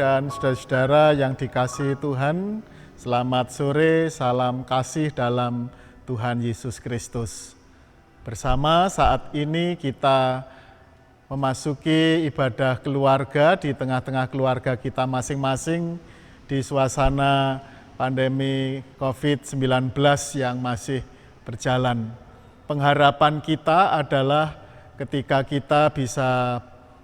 dan saudara-saudara yang dikasihi Tuhan, selamat sore, salam kasih dalam Tuhan Yesus Kristus. Bersama saat ini kita memasuki ibadah keluarga di tengah-tengah keluarga kita masing-masing di suasana pandemi COVID-19 yang masih berjalan. Pengharapan kita adalah ketika kita bisa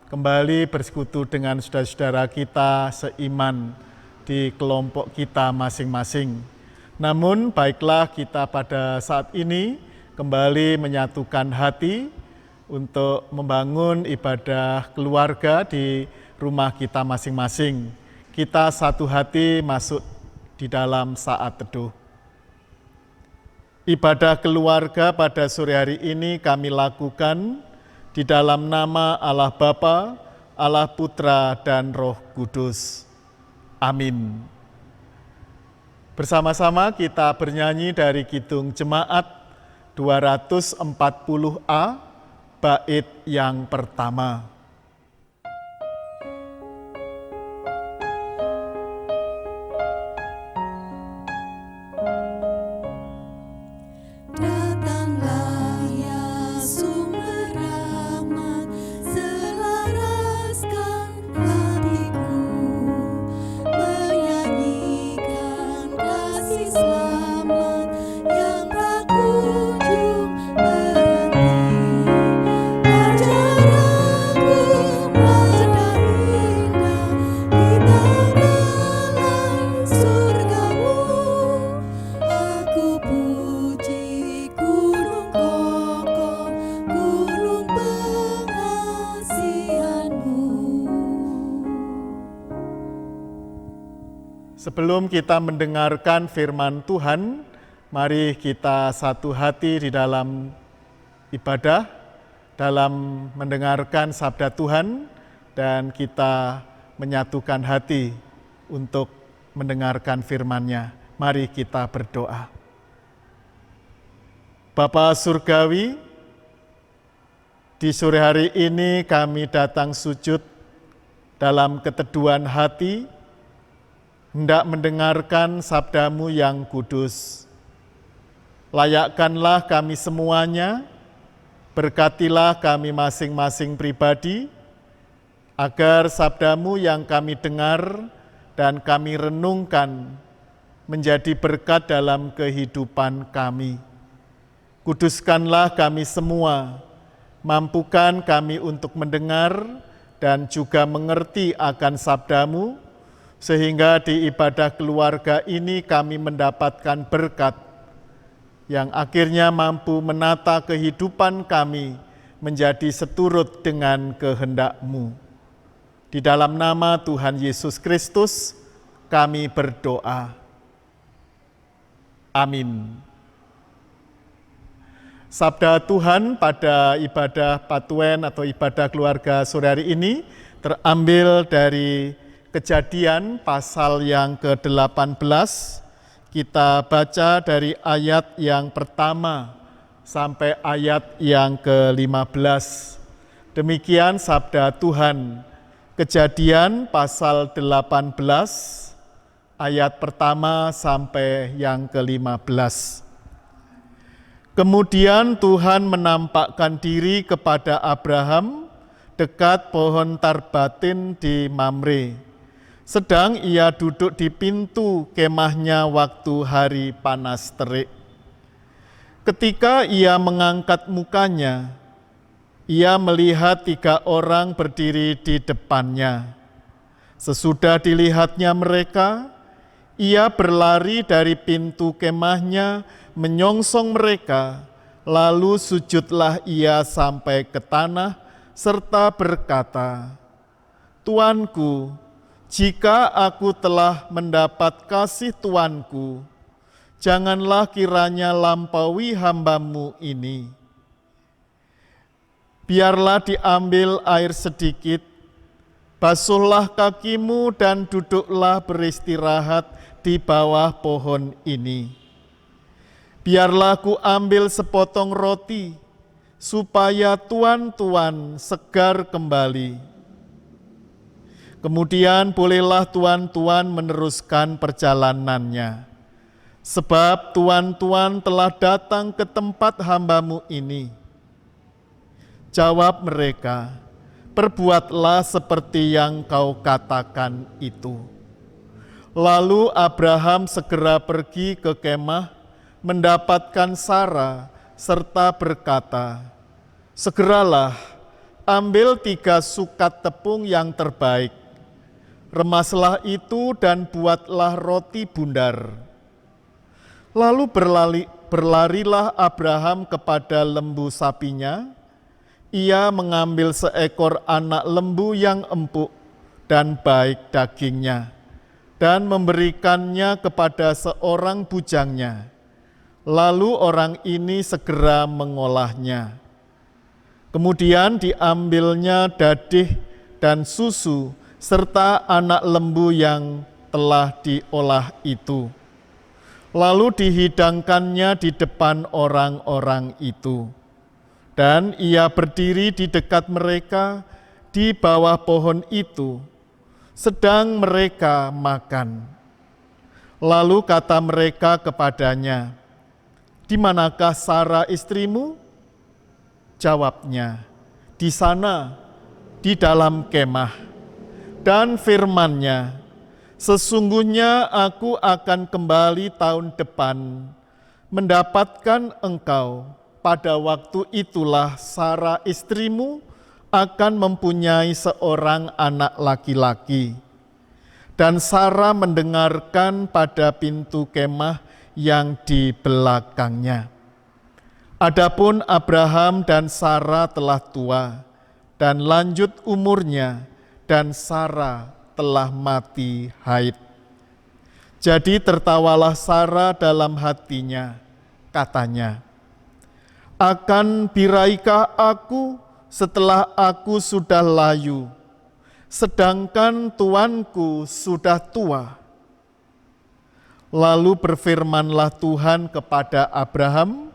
kembali bersekutu dengan saudara-saudara kita seiman di kelompok kita masing-masing. Namun baiklah kita pada saat ini kembali menyatukan hati untuk membangun ibadah keluarga di rumah kita masing-masing. Kita satu hati masuk di dalam saat teduh. Ibadah keluarga pada sore hari ini kami lakukan di dalam nama Allah Bapa, Allah Putra, dan Roh Kudus. Amin. Bersama-sama kita bernyanyi dari Kidung Jemaat 240A, bait yang pertama. Sebelum kita mendengarkan firman Tuhan, mari kita satu hati di dalam ibadah, dalam mendengarkan sabda Tuhan, dan kita menyatukan hati untuk mendengarkan firman-Nya. Mari kita berdoa. Bapa Surgawi, di sore hari ini kami datang sujud dalam keteduhan hati, hendak mendengarkan sabda-Mu yang kudus. Layakkanlah kami semuanya, berkatilah kami masing-masing pribadi, agar sabda-Mu yang kami dengar dan kami renungkan menjadi berkat dalam kehidupan kami. Kuduskanlah kami semua, mampukan kami untuk mendengar dan juga mengerti akan sabda-Mu, sehingga di ibadah keluarga ini kami mendapatkan berkat yang akhirnya mampu menata kehidupan kami menjadi seturut dengan kehendak-Mu. Di dalam nama Tuhan Yesus Kristus kami berdoa. Amin. Sabda Tuhan pada ibadah Patuen atau ibadah keluarga sore hari ini terambil dari Kejadian pasal yang ke-18, kita baca dari ayat yang pertama sampai ayat yang ke-15. Demikian sabda Tuhan. Kejadian pasal 18, ayat pertama sampai yang ke-15. Kemudian Tuhan menampakkan diri kepada Abraham dekat pohon tarbatin di Mamre. Sedang ia duduk di pintu kemahnya waktu hari panas terik. Ketika ia mengangkat mukanya, ia melihat 3 orang berdiri di depannya. Sesudah dilihatnya mereka, ia berlari dari pintu kemahnya menyongsong mereka, lalu sujudlah ia sampai ke tanah serta berkata, "Tuanku, jika aku telah mendapat kasih Tuanku, janganlah kiranya lampaui hamba-Mu ini. Biarlah diambil air sedikit, basuhlah kakimu dan duduklah beristirahat di bawah pohon ini. Biarlah ku ambil sepotong roti, supaya tuan-tuan segar kembali. Kemudian bolehlah tuan-tuan meneruskan perjalanannya. Sebab tuan-tuan telah datang ke tempat hamba-Mu ini. Jawab mereka, perbuatlah seperti yang kau katakan itu. Lalu Abraham segera pergi ke kemah, mendapatkan Sara, serta berkata, segeralah, ambil 3 sukat tepung yang terbaik, remaslah itu dan buatlah roti bundar. Lalu berlarilah Abraham kepada lembu sapinya. Ia mengambil seekor anak lembu yang empuk dan baik dagingnya, dan memberikannya kepada seorang bujangnya. Lalu orang ini segera mengolahnya. Kemudian diambilnya dadih dan susu, serta anak lembu yang telah diolah itu. Lalu dihidangkannya di depan orang-orang itu. Dan ia berdiri di dekat mereka di bawah pohon itu, sedang mereka makan. Lalu kata mereka kepadanya, di manakah Sara istrimu? Jawabnya, di sana, di dalam kemah. Dan firman-Nya, sesungguhnya aku akan kembali tahun depan, mendapatkan engkau. Pada waktu itulah Sara istrimu akan mempunyai seorang anak laki-laki. Dan Sara mendengarkan pada pintu kemah yang di belakangnya. Adapun Abraham dan Sara telah tua dan lanjut umurnya, dan Sara telah mati haid. Jadi tertawalah Sara dalam hatinya, katanya, akan biraikah aku setelah aku sudah layu, sedangkan tuanku sudah tua? Lalu berfirmanlah Tuhan kepada Abraham,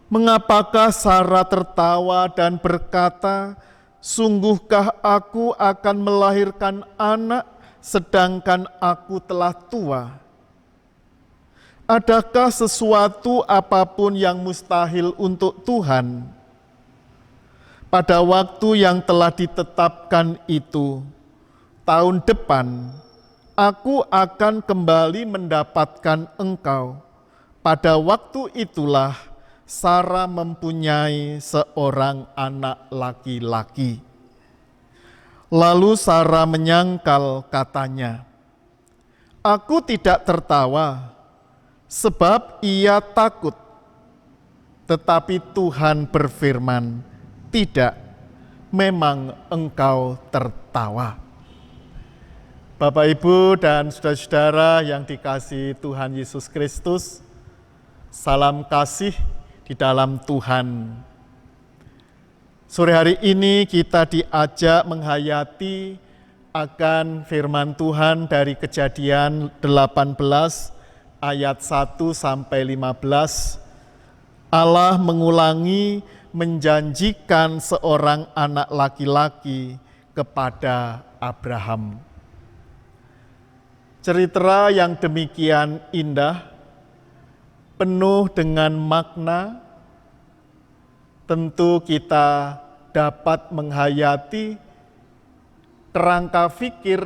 mengapakah Sara tertawa dan berkata, sungguhkah aku akan melahirkan anak sedangkan aku telah tua? Adakah sesuatu apapun yang mustahil untuk Tuhan? Pada waktu yang telah ditetapkan itu, tahun depan, aku akan kembali mendapatkan engkau. Pada waktu itulah Sara mempunyai seorang anak laki-laki. Lalu Sara menyangkal, katanya, aku tidak tertawa, sebab ia takut. Tetapi Tuhan berfirman, tidak, memang engkau tertawa. Bapak, Ibu, dan saudara-saudara yang dikasihi Tuhan Yesus Kristus, salam kasih di dalam Tuhan. Sore hari ini kita diajak menghayati akan firman Tuhan dari Kejadian 18 ayat 1 sampai 15. Allah mengulangi menjanjikan seorang anak laki-laki kepada Abraham. Cerita yang demikian indah, penuh dengan makna, tentu kita dapat menghayati kerangka fikir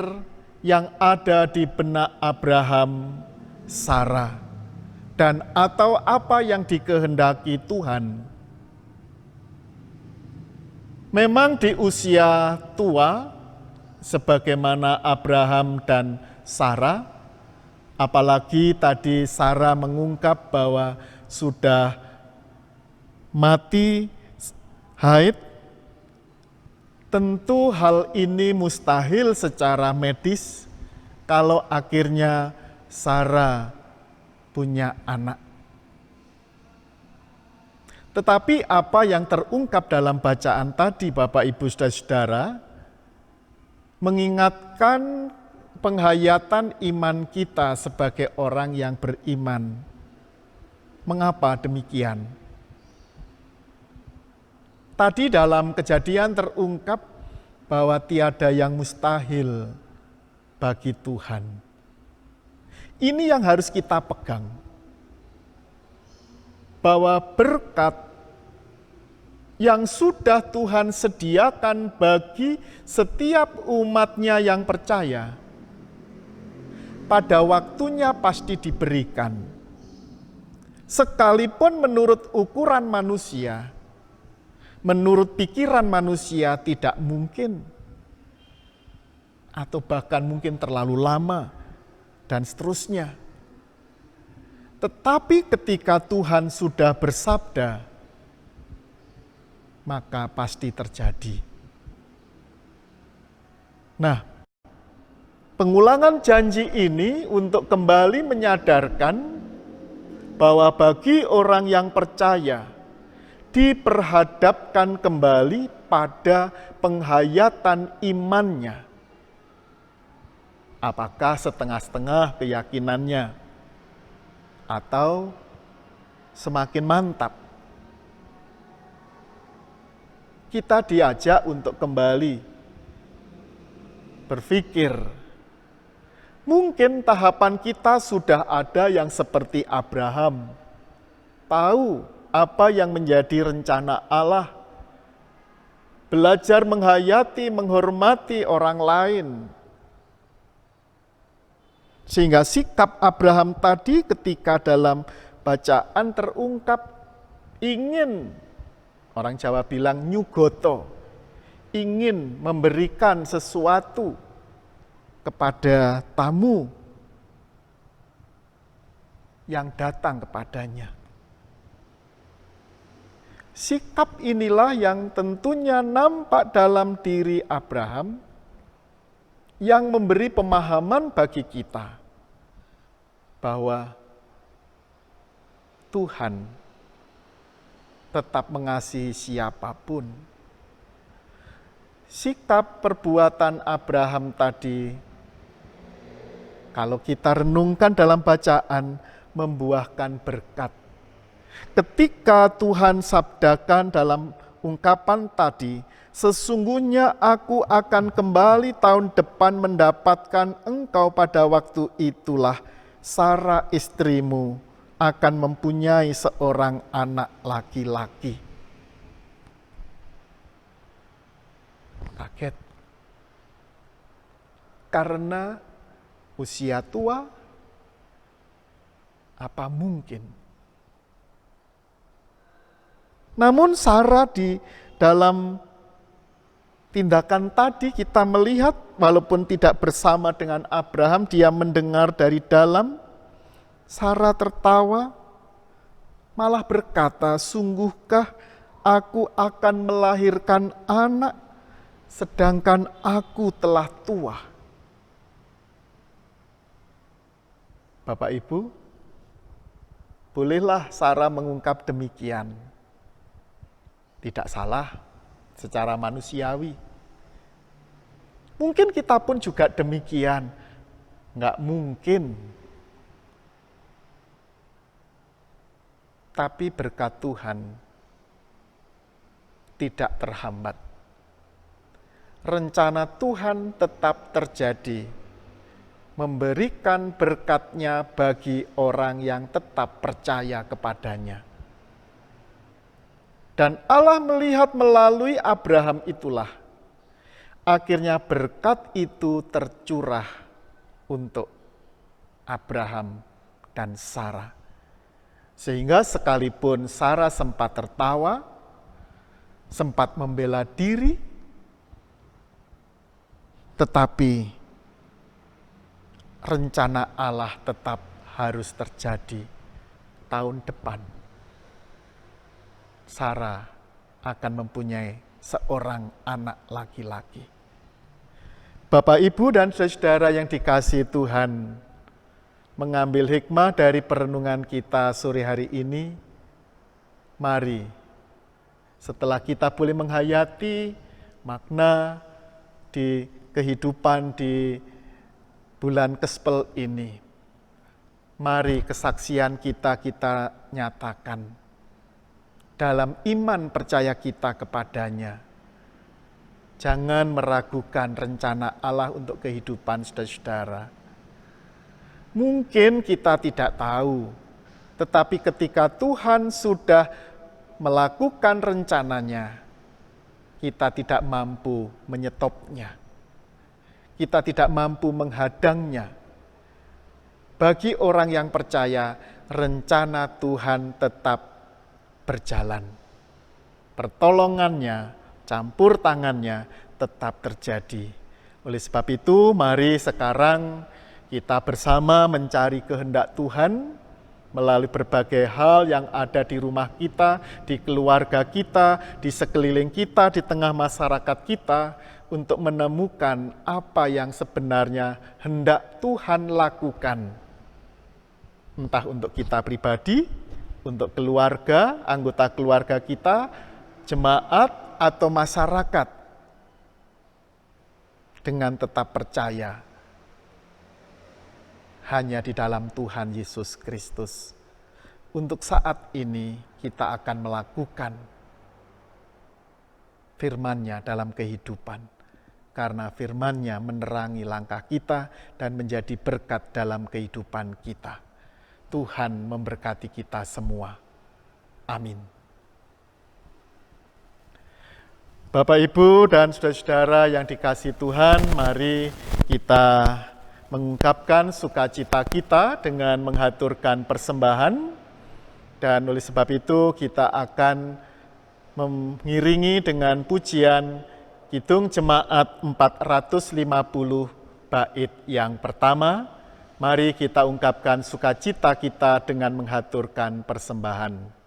yang ada di benak Abraham, Sara, dan atau apa yang dikehendaki Tuhan. Memang di usia tua, sebagaimana Abraham dan Sara, apalagi tadi Sara mengungkap bahwa sudah mati haid, tentu hal ini mustahil secara medis kalau akhirnya Sara punya anak. Tetapi apa yang terungkap dalam bacaan tadi, Bapak, Ibu, saudara-saudara, mengingatkan penghayatan iman kita sebagai orang yang beriman. Mengapa demikian? Tadi dalam Kejadian terungkap bahwa tiada yang mustahil bagi Tuhan. Ini yang harus kita pegang. Bahwa berkat yang sudah Tuhan sediakan bagi setiap umatnya yang percaya, pada waktunya pasti diberikan. Sekalipun menurut ukuran manusia, menurut pikiran manusia tidak mungkin, atau bahkan mungkin terlalu lama, dan seterusnya. Tetapi ketika Tuhan sudah bersabda, maka pasti terjadi. Nah, pengulangan janji ini untuk kembali menyadarkan bahwa bagi orang yang percaya, diperhadapkan kembali pada penghayatan imannya. Apakah setengah-setengah keyakinannya, atau semakin mantap? Kita diajak untuk kembali berpikir. Mungkin tahapan kita sudah ada yang seperti Abraham, tahu apa yang menjadi rencana Allah, belajar menghayati, menghormati orang lain. Sehingga sikap Abraham tadi ketika dalam bacaan terungkap ingin, orang Jawa bilang nyugoto, ingin memberikan sesuatu kepada tamu yang datang kepadanya. Sikap inilah yang tentunya nampak dalam diri Abraham, yang memberi pemahaman bagi kita bahwa Tuhan tetap mengasihi siapapun. Sikap perbuatan Abraham tadi, kalau kita renungkan dalam bacaan, membuahkan berkat. Ketika Tuhan sabdakan dalam ungkapan tadi, sesungguhnya aku akan kembali tahun depan mendapatkan engkau, pada waktu itulah Sarah istrimu akan mempunyai seorang anak laki-laki. Kaget. Karena usia tua, apa mungkin? Namun Sarah di dalam tindakan tadi kita melihat, walaupun tidak bersama dengan Abraham, dia mendengar dari dalam. Sarah tertawa, malah berkata, sungguhkah aku akan melahirkan anak, sedangkan aku telah tua? Bapak Ibu, bolehlah Sarah mengungkap demikian. Tidak salah secara manusiawi. Mungkin kita pun juga demikian. Enggak mungkin. Tapi berkat Tuhan tidak terhambat. Rencana Tuhan tetap terjadi, memberikan berkat-Nya bagi orang yang tetap percaya kepadanya. Dan Allah melihat melalui Abraham itulah, akhirnya berkat itu tercurah untuk Abraham dan Sarah. Sehingga sekalipun Sarah sempat tertawa, sempat membela diri, tetapi rencana Allah tetap harus terjadi tahun depan. Sarah akan mempunyai seorang anak laki-laki. Bapak, Ibu, dan saudara yang dikasihi Tuhan, mengambil hikmah dari perenungan kita sore hari ini, mari setelah kita boleh menghayati makna di kehidupan di bulan Kespel ini, mari kesaksian kita nyatakan dalam iman percaya kita kepadanya. Jangan meragukan rencana Allah untuk kehidupan saudara-saudara. Mungkin kita tidak tahu, tetapi ketika Tuhan sudah melakukan rencananya, kita tidak mampu menyetopnya. Kita tidak mampu menghadangnya. Bagi orang yang percaya, rencana Tuhan tetap berjalan. Pertolongannya, campur tangannya tetap terjadi. Oleh sebab itu, mari sekarang kita bersama mencari kehendak Tuhan melalui berbagai hal yang ada di rumah kita, di keluarga kita, di sekeliling kita, di tengah masyarakat kita, untuk menemukan apa yang sebenarnya hendak Tuhan lakukan. Entah untuk kita pribadi, untuk keluarga, anggota keluarga kita, jemaat, atau masyarakat, dengan tetap percaya hanya di dalam Tuhan Yesus Kristus. Untuk saat ini kita akan melakukan firman-Nya dalam kehidupan, karena firman-Nya menerangi langkah kita dan menjadi berkat dalam kehidupan kita. Tuhan memberkati kita semua. Amin. Bapak, Ibu, dan saudara-saudara yang dikasihi Tuhan, mari kita mengungkapkan sukacita kita dengan menghaturkan persembahan. Dan oleh sebab itu kita akan mengiringi dengan pujian Kidung Jemaat 450 bait yang pertama. Mari kita ungkapkan sukacita kita dengan menghaturkan persembahan.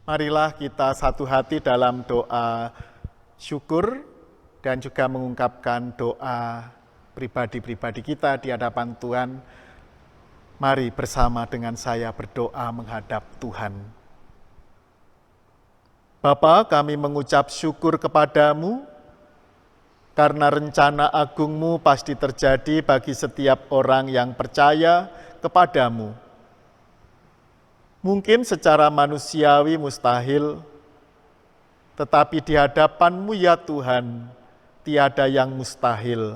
Marilah kita satu hati dalam doa syukur dan juga mengungkapkan doa pribadi-pribadi kita di hadapan Tuhan. Mari bersama dengan saya berdoa menghadap Tuhan. Bapa, kami mengucap syukur kepadamu karena rencana agungmu pasti terjadi bagi setiap orang yang percaya kepadamu. Mungkin secara manusiawi mustahil, tetapi di hadapan-Mu ya Tuhan, tiada yang mustahil.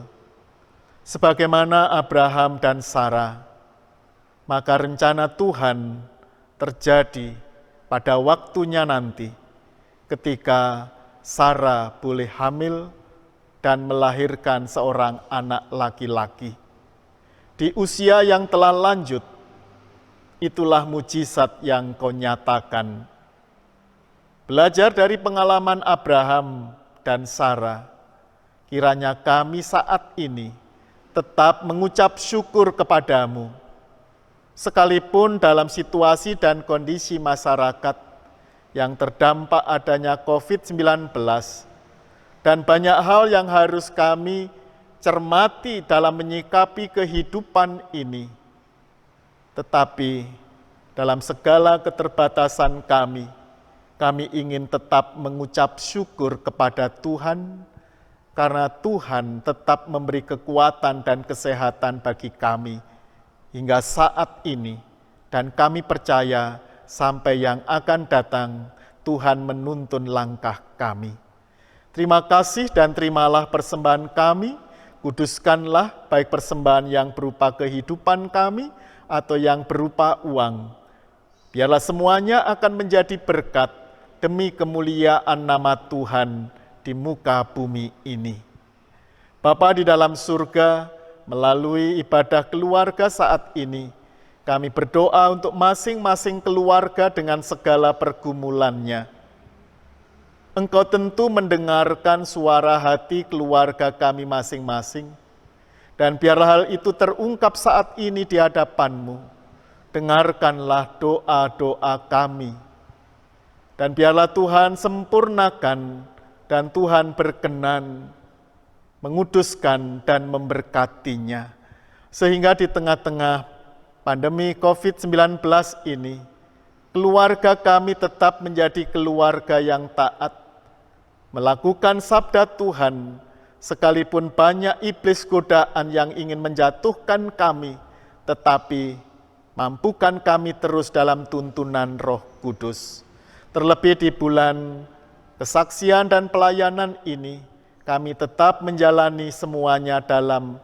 Sebagaimana Abraham dan Sarah, maka rencana Tuhan terjadi pada waktunya nanti, ketika Sarah boleh hamil dan melahirkan seorang anak laki-laki. Di usia yang telah lanjut, itulah mujizat yang Kau nyatakan. Belajar dari pengalaman Abraham dan Sarah, kiranya kami saat ini tetap mengucap syukur kepadamu, sekalipun dalam situasi dan kondisi masyarakat yang terdampak adanya COVID-19, dan banyak hal yang harus kami cermati dalam menyikapi kehidupan ini. Tetapi dalam segala keterbatasan kami ingin tetap mengucap syukur kepada Tuhan, karena Tuhan tetap memberi kekuatan dan kesehatan bagi kami hingga saat ini, dan kami percaya sampai yang akan datang Tuhan menuntun langkah kami. Terima kasih dan terimalah persembahan kami, kuduskanlah baik persembahan yang berupa kehidupan kami atau yang berupa uang. Biarlah semuanya akan menjadi berkat demi kemuliaan nama Tuhan di muka bumi ini. Bapa di dalam surga, melalui ibadah keluarga saat ini, kami berdoa untuk masing-masing keluarga dengan segala pergumulannya. Engkau tentu mendengarkan suara hati keluarga kami masing-masing, dan biarlah hal itu terungkap saat ini di hadapan-Mu. Dengarkanlah doa-doa kami, dan biarlah Tuhan sempurnakan dan Tuhan berkenan menguduskan dan memberkatinya. Sehingga di tengah-tengah pandemi COVID-19 ini, keluarga kami tetap menjadi keluarga yang taat, melakukan sabda Tuhan, sekalipun banyak iblis godaan yang ingin menjatuhkan kami, tetapi mampukan kami terus dalam tuntunan Roh Kudus. Terlebih di bulan kesaksian dan pelayanan ini, kami tetap menjalani semuanya dalam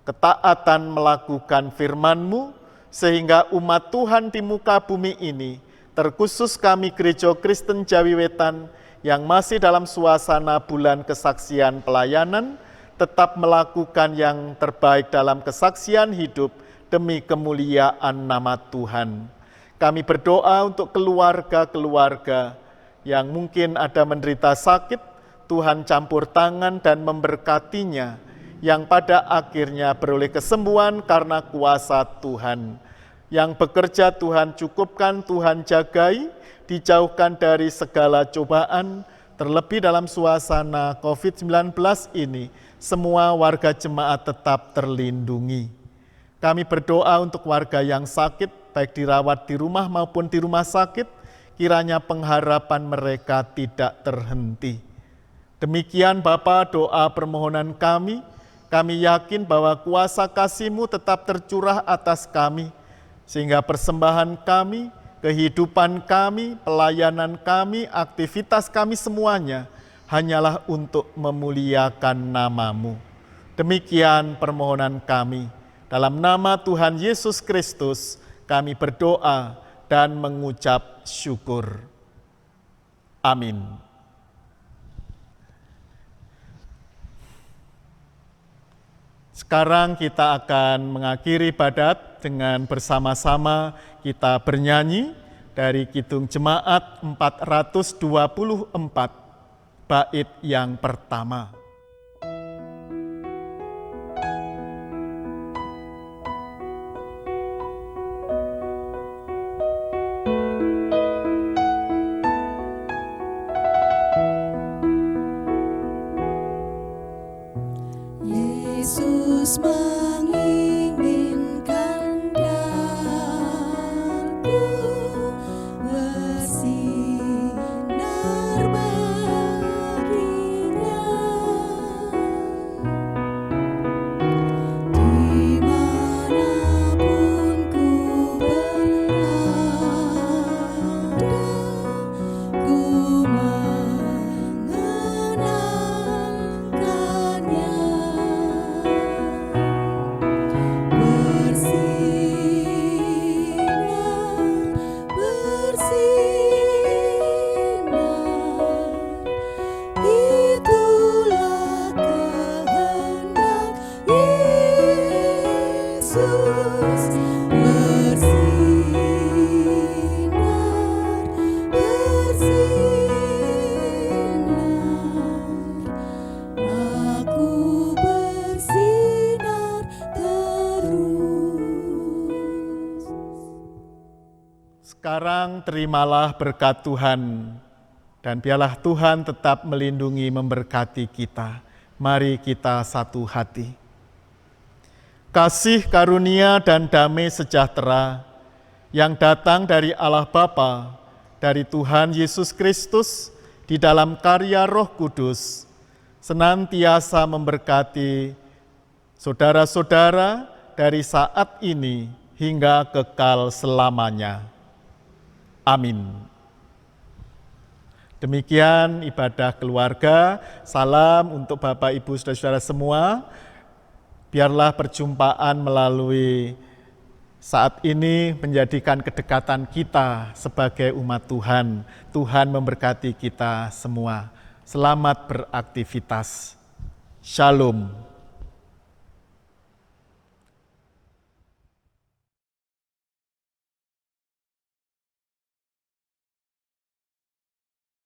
ketaatan melakukan firman-Mu, sehingga umat Tuhan di muka bumi ini, terkhusus kami Gereja Kristen Jawi Wetan yang masih dalam suasana bulan kesaksian pelayanan, tetap melakukan yang terbaik dalam kesaksian hidup demi kemuliaan nama Tuhan. Kami berdoa untuk keluarga-keluarga yang mungkin ada menderita sakit, Tuhan campur tangan dan memberkatinya, yang pada akhirnya beroleh kesembuhan karena kuasa Tuhan. Yang bekerja Tuhan cukupkan, Tuhan jagai, dijauhkan dari segala cobaan, terlebih dalam suasana COVID-19 ini, semua warga jemaat tetap terlindungi. Kami berdoa untuk warga yang sakit, baik dirawat di rumah maupun di rumah sakit, kiranya pengharapan mereka tidak terhenti. Demikian Bapa doa permohonan kami yakin bahwa kuasa kasih-Mu tetap tercurah atas kami, sehingga persembahan kami, kehidupan kami, pelayanan kami, aktivitas kami semuanya hanyalah untuk memuliakan nama-Mu. Demikian permohonan kami. Dalam nama Tuhan Yesus Kristus kami berdoa dan mengucap syukur. Amin. Sekarang kita akan mengakhiri ibadat dengan bersama-sama kita bernyanyi dari Kidung Jemaat 424, bait yang pertama. Yesus menginginkan daku bersinar baginya, dimanapun ku berada, ku mengenalkannya. Sekarang terimalah berkat Tuhan, dan biarlah Tuhan tetap melindungi memberkati kita. Mari kita satu hati. Kasih karunia dan damai sejahtera yang datang dari Allah Bapa, dari Tuhan Yesus Kristus, di dalam karya Roh Kudus, senantiasa memberkati saudara-saudara dari saat ini hingga kekal selamanya. Amin. Demikian ibadah keluarga. Salam untuk Bapak, Ibu, Saudara-saudara semua. Biarlah perjumpaan melalui saat ini menjadikan kedekatan kita sebagai umat Tuhan. Tuhan memberkati kita semua. Selamat beraktivitas. Shalom.